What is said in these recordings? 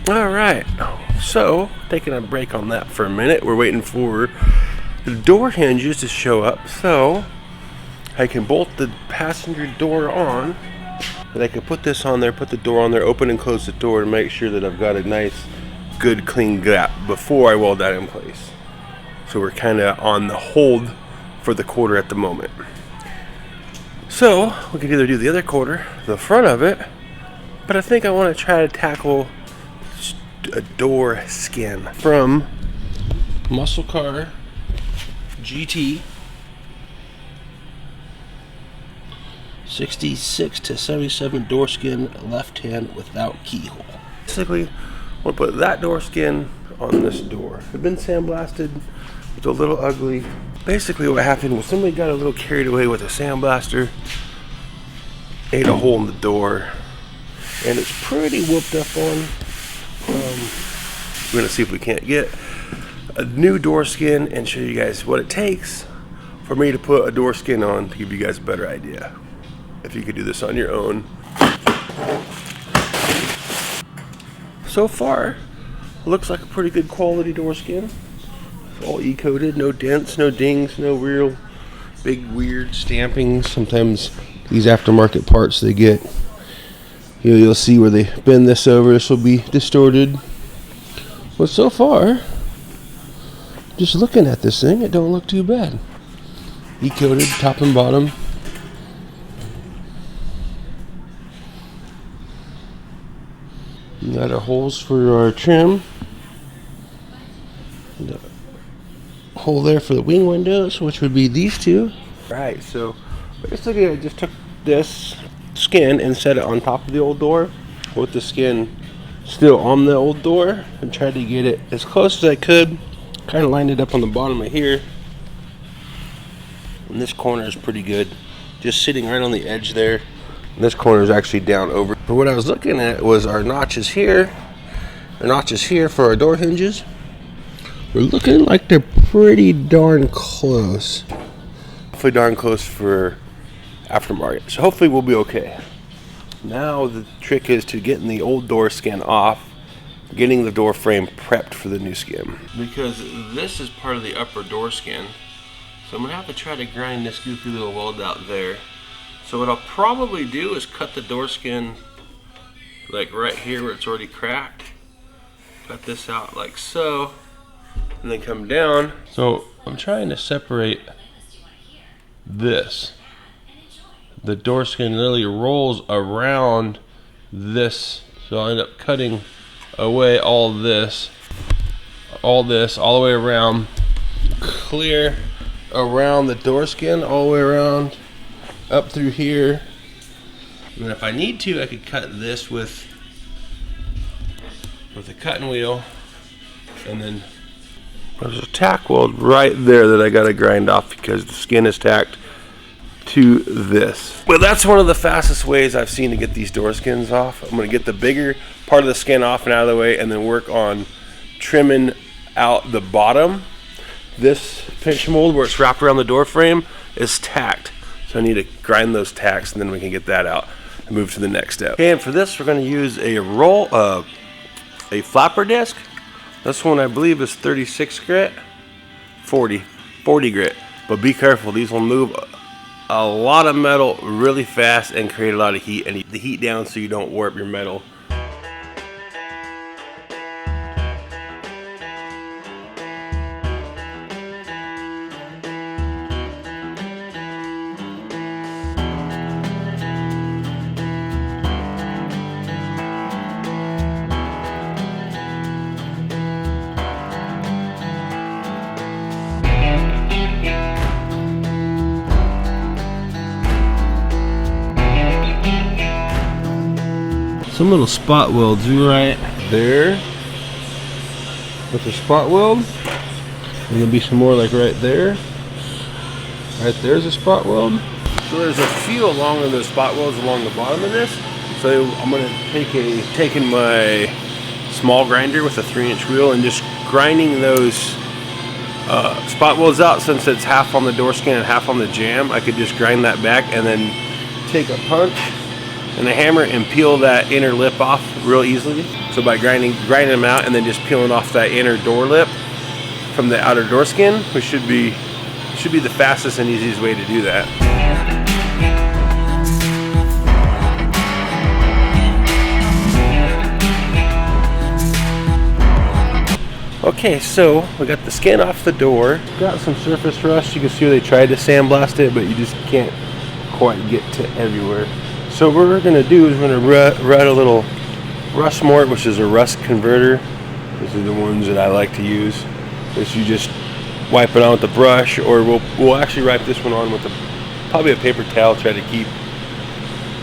Alright, so taking a break on that for a minute. We're waiting for the door hinges to show up so I can bolt the passenger door on. And I can put this on there, put the door on there, open and close the door to make sure that I've got a nice, good, clean gap before I weld that in place. So we're kind of on the hold for the quarter at the moment. So we could either do the other quarter, the front of it, but I think I want to try to tackle a door skin from Muscle Car GT 66 to 77 door skin, left hand without keyhole. Basically, I'm gonna put that door skin on this door. It's been sandblasted. It's a little ugly. Basically, what happened was somebody got a little carried away with a sandblaster, ate a hole in the door, and it's pretty whooped up on. We're gonna see if we can't get a new door skin and show you guys what it takes for me to put a door skin on to give you guys a better idea if you could do this on your own. So far, it looks like a pretty good quality door skin. It's all E-coated, no dents, no dings, no real big weird stampings. Sometimes these aftermarket parts they get, you'll see where they bend this over, this will be distorted. But so far, just looking at this thing, it don't look too bad. E-coated top and bottom. Got our holes for our trim. And a hole there for the wing windows, which would be these two. Right, so basically I just took this skin and set it on top of the old door with the skin still on the old door and tried to get it as close as I could. Kind of lined it up on the bottom of here. And this corner is pretty good. Just sitting right on the edge there. And this corner is actually down over. But what I was looking at was our notches here. Our notches here for our door hinges. We're looking like they're pretty darn close. Hopefully darn close for aftermarket. So hopefully we'll be okay. Now the trick is to getting the old door skin off, getting the door frame prepped for the new skin. Because this is part of the upper door skin, so I'm gonna have to try to grind this goofy little weld out there. So what I'll probably do is cut the door skin like right here where it's already cracked. Cut this out like so, and then come down. So I'm trying to separate this. The door skin literally rolls around this, so I'll end up cutting away all this, all the way around, clear around the door skin, all the way around, up through here. And if I need to, I could cut this with a cutting wheel, and then there's a tack weld right there that I gotta grind off because the skin is tacked to this. But that's one of the fastest ways I've seen to get these door skins off. I'm going to get the bigger part of the skin off and out of the way and then work on trimming out the bottom. This pinch mold where it's wrapped around the door frame is tacked. So I need to grind those tacks and then we can get that out and move to the next step. Okay, and for this we're going to use a flapper disc. This one I believe is 36 grit, 40 grit. But be careful, these will move a lot of metal really fast and create a lot of heat, and keep the heat down so you don't warp your metal. Some little spot welds right there with the spot weld. There's gonna be some more like right there. Right there's a spot weld. So there's a few along of those spot welds along the bottom of this. So I'm gonna taking my small grinder with a 3-inch wheel and just grinding those spot welds out. Since it's half on the door skin and half on the jamb, I could just grind that back and then take a punch and a hammer and peel that inner lip off real easily. So by grinding them out and then just peeling off that inner door lip from the outer door skin, which should be the fastest and easiest way to do that. Okay, so we got the skin off the door. Got some surface rust. You can see where they tried to sandblast it, but you just can't quite get to everywhere. So what we're gonna do is we're gonna run a little rust mort, which is a rust converter. These are the ones that I like to use. Is you just wipe it on with the brush, or we'll actually wipe this one on with probably a paper towel. Try to keep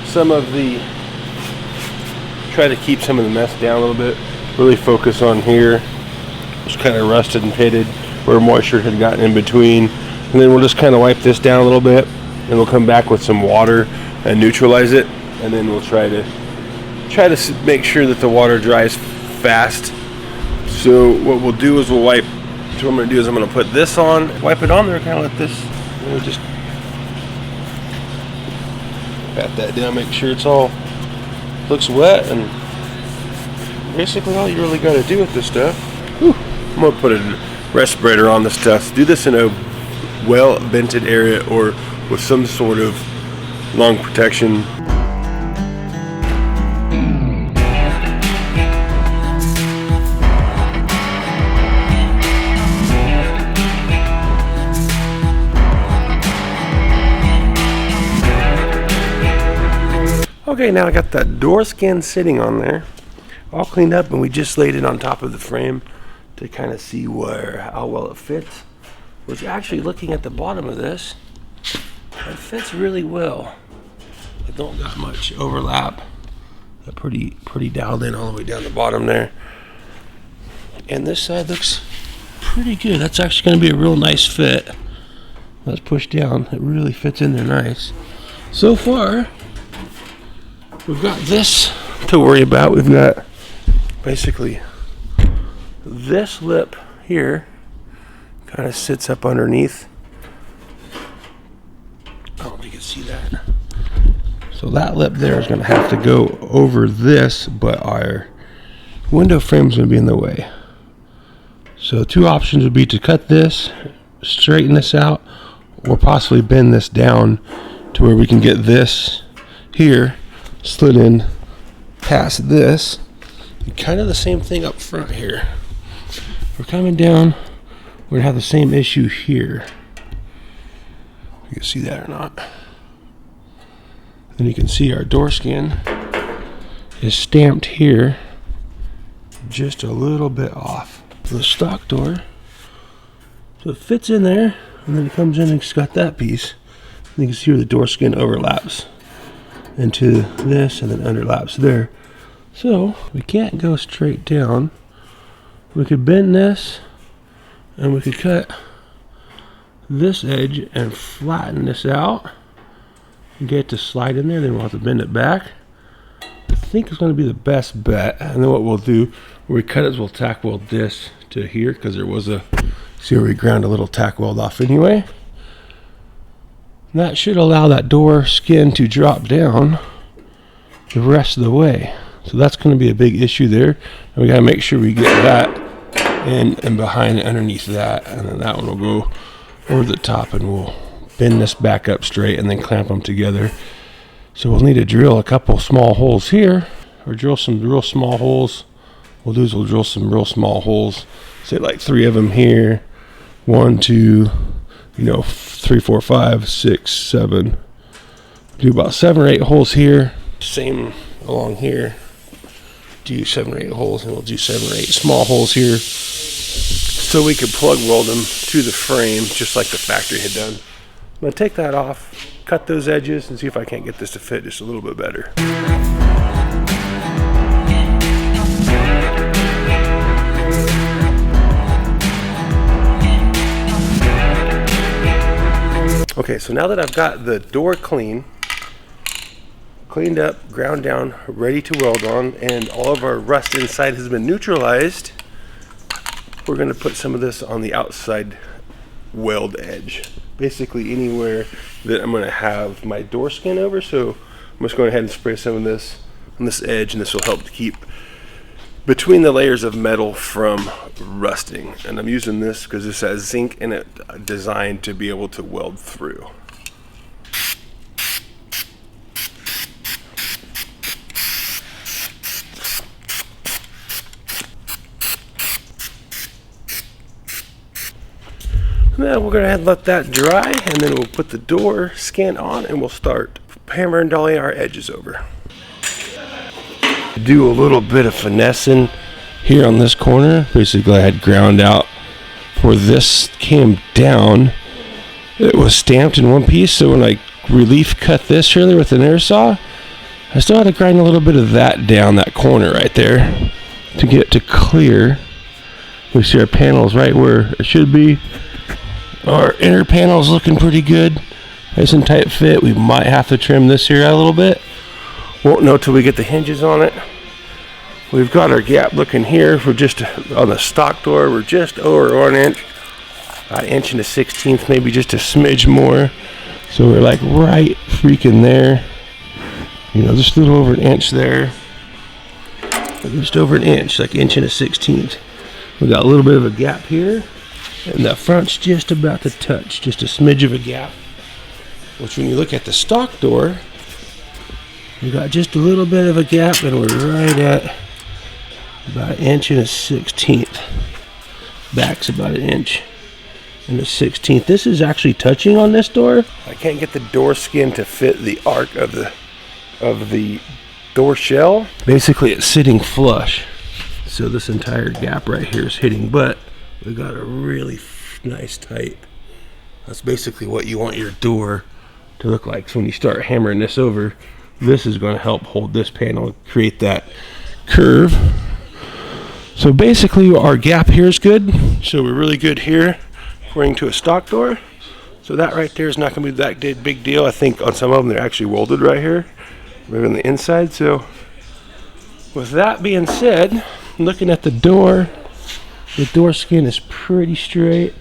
some of the mess down a little bit. Really focus on here. It's kind of rusted and pitted where moisture had gotten in between, and then we'll just kind of wipe this down a little bit, and we'll come back with some water and neutralize it, and then we'll try to make sure that the water dries fast. So what we'll do is what I'm going to do is I'm going to put this on, wipe it on there, kind of like this, and we'll just pat that down, make sure it's all looks wet, and basically all you really got to do with this stuff. Whew. I'm going to put a respirator on this stuff. Do this in a well-vented area or with some sort of lung protection. Okay, now I got that door skin sitting on there, all cleaned up, and we just laid it on top of the frame to kind of see how well it fits. Which actually, looking at the bottom of this, it fits really well. I don't got much overlap. They're pretty dialed in all the way down the bottom there. And this side looks pretty good. That's actually going to be a real nice fit. Let's push down. It really fits in there nice. So far, we've got this to worry about. We've got basically this lip here kind of sits up underneath. I don't know if you can see that. So that lip there is going to have to go over this, but our window frame is going to be in the way. So two options would be to cut this, straighten this out, or possibly bend this down to where we can get this here slid in past this. Kind of the same thing up front here. We're coming down, we're gonna have the same issue here. You can see that or not. Then you can see our door skin is stamped here just a little bit off the stock door. So it fits in there, and then it comes in and it's got that piece. And you can see where the door skin overlaps into this and then underlaps there. So we can't go straight down. We could bend this, and we could cut this edge and flatten this out and get it to slide in there. Then we'll have to bend it back. I think it's going to be the best bet. And then what we'll do where we cut it is we'll tack weld this to here, because there was see where we ground a little tack weld off anyway. And that should allow that door skin to drop down the rest of the way. So that's going to be a big issue there, and we got to make sure we get that in and behind and underneath that, and then that one will go over the top, and we'll bend this back up straight and then clamp them together. So we'll need to drill a couple small holes here, or drill some real small holes. We'll drill some real small holes, say like 3 of them here, 1, 2, 3, 4, 5, 6, 7. Do about 7 or 8 holes here. Same along here. Do 7 or 8 holes, and we'll do 7 or 8 small holes here, so we can plug weld them to the frame just like the factory had done. I'm going to take that off, cut those edges, and see if I can't get this to fit just a little bit better. Okay, so now that I've got the door cleaned up, ground down, ready to weld on, and all of our rust inside has been neutralized, we're going to put some of this on the outside weld edge. Basically anywhere that I'm going to have my door skin over. So I'm just going ahead and spray some of this on this edge, and this will help to keep between the layers of metal from rusting. And I'm using this because this has zinc in it, designed to be able to weld through. Then we're going to ahead and let that dry, and then we'll put the door skin on, and we'll start hammer and dolly our edges over. Do a little bit of finessing here on this corner. Basically, I had ground out where this came down. It was stamped in one piece, so when I relief cut this earlier with an air saw, I still had to grind a little bit of that down, that corner right there, to get it to clear. We see our panels right where it should be. Our inner panel is looking pretty good. Nice and tight fit. We might have to trim this here out a little bit. Won't know till we get the hinges on it. We've got our gap looking here. We're just on the stock door. We're just over 1 inch. About 1 1 1/16, maybe just a smidge more. So we're like right freaking there. You know, just a little over 1 inch there. Just over 1 inch, like 1 1/16. We got a little bit of a gap here. And the front's just about to touch, just a smidge of a gap. Which when you look at the stock door, we got just a little bit of a gap, and we're right at about 1 1/16. Back's about 1 1/16. This is actually touching on this door. I can't get the door skin to fit the arc of the door shell. Basically, it's sitting flush. So this entire gap right here is hitting, but we got a really nice tight. That's basically what you want your door to look like. So when you start hammering this over, this is going to help hold this panel, create that curve. So basically our gap here is good. So we're really good here according to a stock door. So that right there is not going to be that big deal. I think on some of them they're actually welded right here, maybe on the inside. So with that being said, looking at the door skin is pretty straight.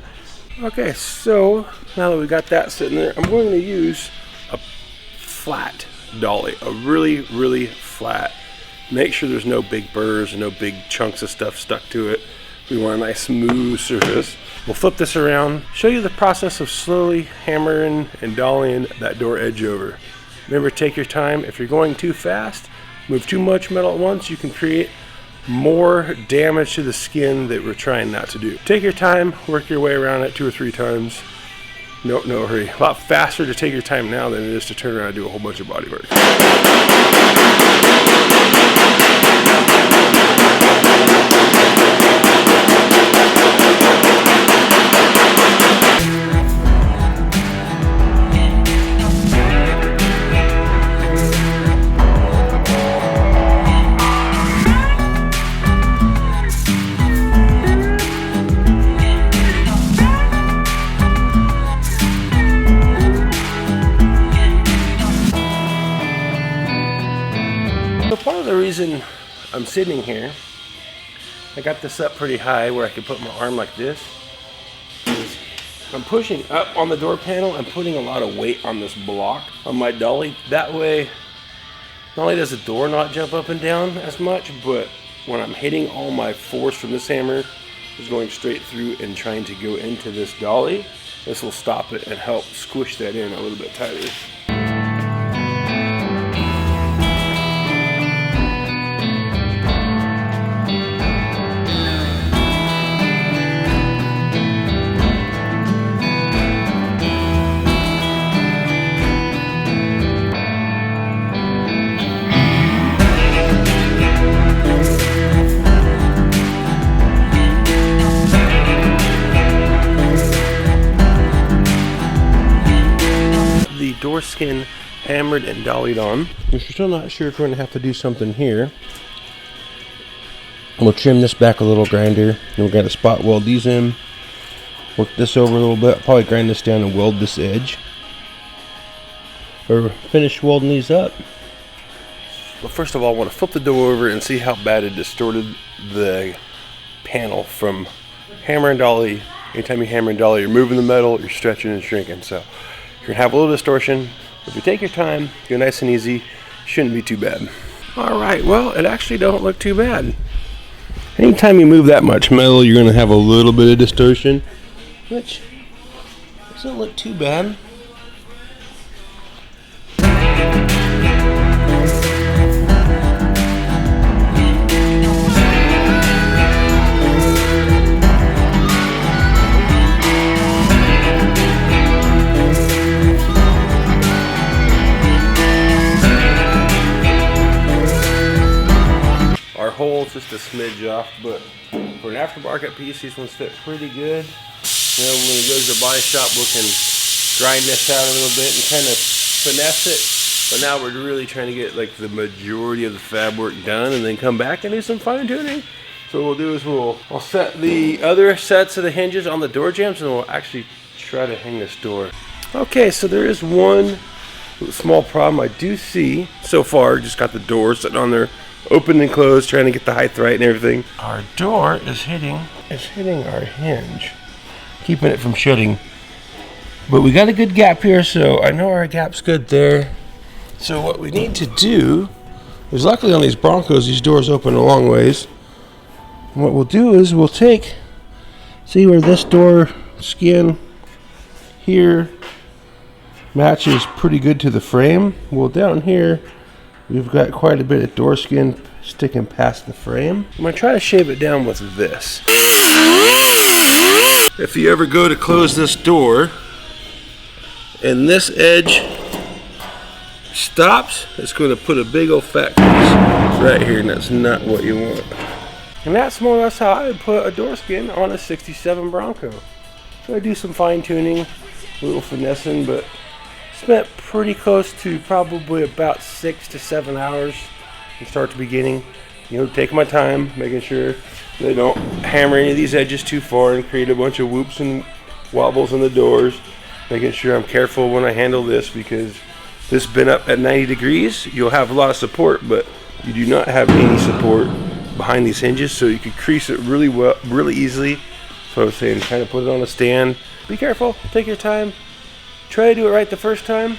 Okay, so now that we got that sitting there, I'm going to use a flat dolly, a really, really flat. Make sure there's no big burrs and no big chunks of stuff stuck to it. We want a nice smooth surface. We'll flip this around, show you the process of slowly hammering and dollying that door edge over. Remember, take your time. If you're going too fast, move too much metal at once, you can create more damage to the skin that we're trying not to do. Take your time, work your way around it 2 or 3 times. No hurry. A lot faster to take your time now than it is to turn around and do a whole bunch of body work. So part of the reason I'm sitting here, I got this up pretty high where I can put my arm like this, is I'm pushing up on the door panel and putting a lot of weight on this block on my dolly. That way, not only does the door not jump up and down as much, but when I'm hitting, all my force from this hammer is going straight through and trying to go into this dolly. This will stop it and help squish that in a little bit tighter. Door skin hammered and dollied on. If you're still not sure if we're going to have to do something here, we'll trim this back a little grinder, and we're going to spot weld these in, work this over a little bit, probably grind this down and weld this edge, or finish welding these up. Well, first of all, I want to flip the door over and see how bad it distorted the panel from hammer and dolly. Anytime you hammer and dolly, you're moving the metal, you're stretching and shrinking. So you're gonna have a little distortion. If you take your time, go nice and easy, shouldn't be too bad. All right, well, it actually don't look too bad. Anytime you move that much metal, you're gonna have a little bit of distortion, which doesn't look too bad. Our hole's just a smidge off, but for an aftermarket piece, these ones fit pretty good. You know, when it goes to the body shop, we can grind this out a little bit and kind of finesse it. But now we're really trying to get like the majority of the fab work done and then come back and do some fine tuning. So what we'll do is I'll set the other sets of the hinges on the door jambs and we'll actually try to hang this door. Okay, so there is one small problem I do see so far. Just got the door sitting on there, open and closed, trying to get the height right and everything. Our door is hitting our hinge, keeping it from shutting. But we got a good gap here, so I know our gap's good there. So what we need to do is, luckily on these Broncos, these doors open a long ways. And what we'll do is we'll see where this door skin here matches pretty good to the frame. Well, down here, we've got quite a bit of door skin sticking past the frame. I'm gonna try to shave it down with this. If you ever go to close this door and this edge stops, it's gonna put a big old fat crease right here, and that's not what you want. And that's more or less how I would put a door skin on a 67 Bronco. So I do some fine tuning, a little finessing, but spent pretty close to probably about 6 to 7 hours from start to beginning. You know, taking my time, making sure they don't hammer any of these edges too far and create a bunch of whoops and wobbles in the doors. Making sure I'm careful when I handle this, because this been up at 90 degrees, you'll have a lot of support, but you do not have any support behind these hinges, so you can crease it really well, really easily. So I was saying, kind of put it on a stand. Be careful, take your time. Try to do it right the first time.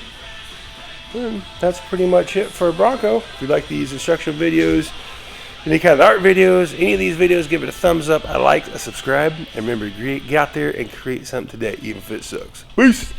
And that's pretty much it for Bronco. If you like these instructional videos, any kind of art videos, any of these videos, give it a thumbs up, a like, a subscribe, and remember, get out there and create something today, even if it sucks. Peace!